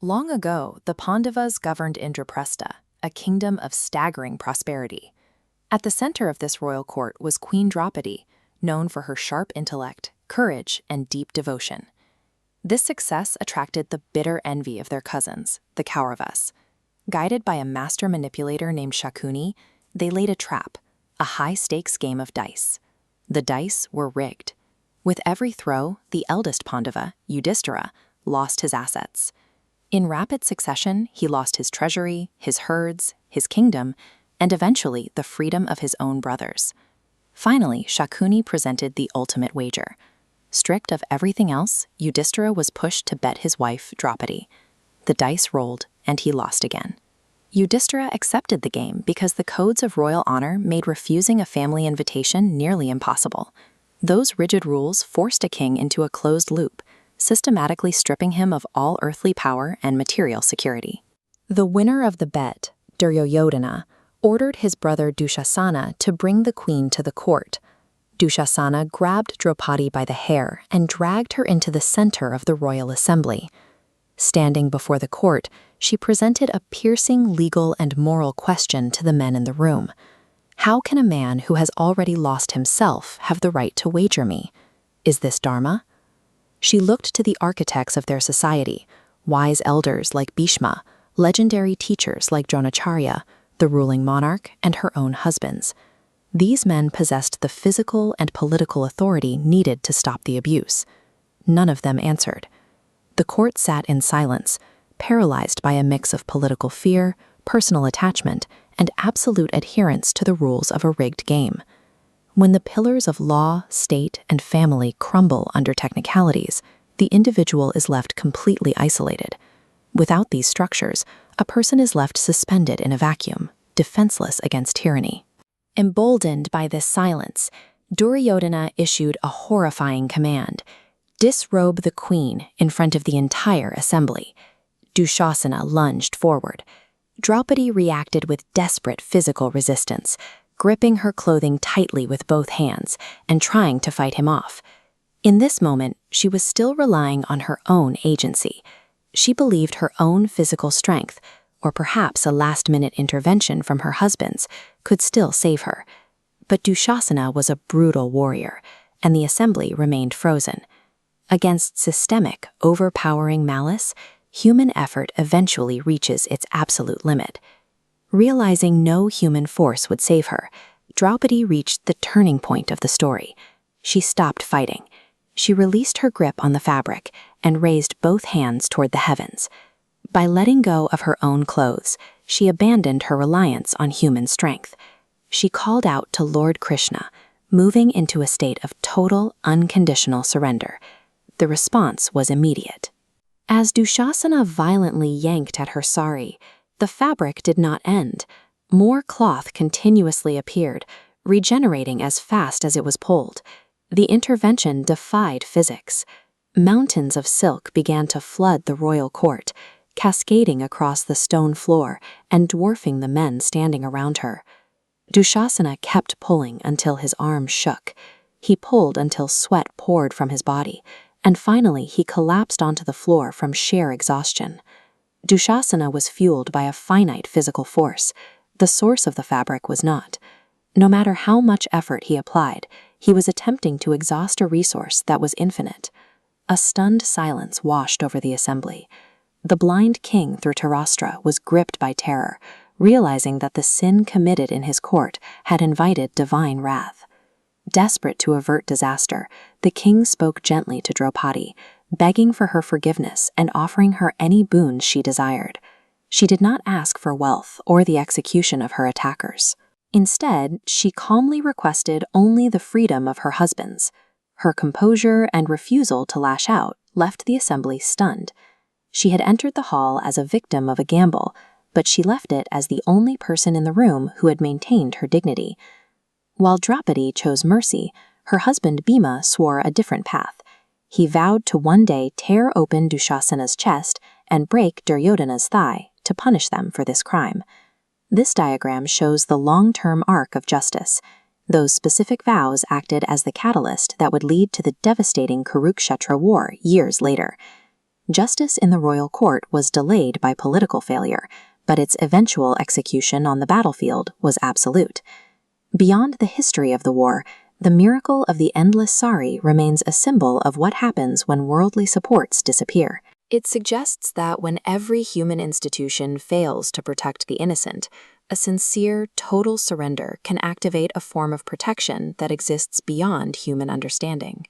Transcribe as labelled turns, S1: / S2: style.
S1: Long ago, the Pandavas governed Indraprastha, a kingdom of staggering prosperity. At the center of this royal court was Queen Draupadi, known for her sharp intellect, courage, and deep devotion. This success attracted the bitter envy of their cousins, the Kauravas. Guided by a master manipulator named Shakuni, they laid a trap, a high-stakes game of dice. The dice were rigged. With every throw, the eldest Pandava, Yudhishthira, lost his assets. In rapid succession, he lost his treasury, his herds, his kingdom, and eventually the freedom of his own brothers. Finally, Shakuni presented the ultimate wager. Stripped of everything else, Yudhishthira was pushed to bet his wife, Draupadi. The dice rolled, and he lost again. Yudhishthira accepted the game because the codes of royal honor made refusing a family invitation nearly impossible. Those rigid rules forced a king into a closed loop, systematically stripping him of all earthly power and material security. The winner of the bet, Duryodhana, ordered his brother Dushasana to bring the queen to the court. Dushasana grabbed Draupadi by the hair and dragged her into the center of the royal assembly. Standing before the court, she presented a piercing legal and moral question to the men in the room. How can a man who has already lost himself have the right to wager me? Is this dharma? She looked to the architects of their society, wise elders like Bhishma, legendary teachers like Dronacharya, the ruling monarch, and her own husbands. These men possessed the physical and political authority needed to stop the abuse. None of them answered. The court sat in silence, paralyzed by a mix of political fear, personal attachment, and absolute adherence to the rules of a rigged game. When the pillars of law, state, and family crumble under technicalities, the individual is left completely isolated. Without these structures, a person is left suspended in a vacuum, defenseless against tyranny. Emboldened by this silence, Duryodhana issued a horrifying command: disrobe the queen in front of the entire assembly. Dushasana lunged forward. Draupadi reacted with desperate physical resistance, gripping her clothing tightly with both hands and trying to fight him off. In this moment, she was still relying on her own agency. She believed her own physical strength, or perhaps a last-minute intervention from her husband's, could still save her. But Dushasana was a brutal warrior, and the assembly remained frozen. Against systemic, overpowering malice, human effort eventually reaches its absolute limit. Realizing no human force would save her, Draupadi reached the turning point of the story. She stopped fighting. She released her grip on the fabric and raised both hands toward the heavens. By letting go of her own clothes, she abandoned her reliance on human strength. She called out to Lord Krishna, moving into a state of total, unconditional surrender. The response was immediate. As Dushasana violently yanked at her sari, the fabric did not end. More cloth continuously appeared, regenerating as fast as it was pulled. The intervention defied physics. Mountains of silk began to flood the royal court, cascading across the stone floor and dwarfing the men standing around her. Dushasana kept pulling until his arms shook. He pulled until sweat poured from his body, and finally he collapsed onto the floor from sheer exhaustion. Dushasana was fueled by a finite physical force. The source of the fabric was not. No matter how much effort he applied, he was attempting to exhaust a resource that was infinite. A stunned silence washed over the assembly. The blind king Dhritarashtra was gripped by terror, realizing that the sin committed in his court had invited divine wrath. Desperate to avert disaster, the king spoke gently to Draupadi, begging for her forgiveness and offering her any boons she desired. She did not ask for wealth or the execution of her attackers. Instead, she calmly requested only the freedom of her husbands. Her composure and refusal to lash out left the assembly stunned. She had entered the hall as a victim of a gamble, but she left it as the only person in the room who had maintained her dignity. While Draupadi chose mercy, her husband Bheema swore a different path. He vowed to one day tear open Dushasana's chest and break Duryodhana's thigh to punish them for this crime. This diagram shows the long-term arc of justice. Those specific vows acted as the catalyst that would lead to the devastating Kurukshetra war years later. Justice in the royal court was delayed by political failure, but its eventual execution on the battlefield was absolute. Beyond the history of the war, the miracle of the endless Sari remains a symbol of what happens when worldly supports disappear. It suggests that when every human institution fails to protect the innocent, a sincere, total surrender can activate a form of protection that exists beyond human understanding.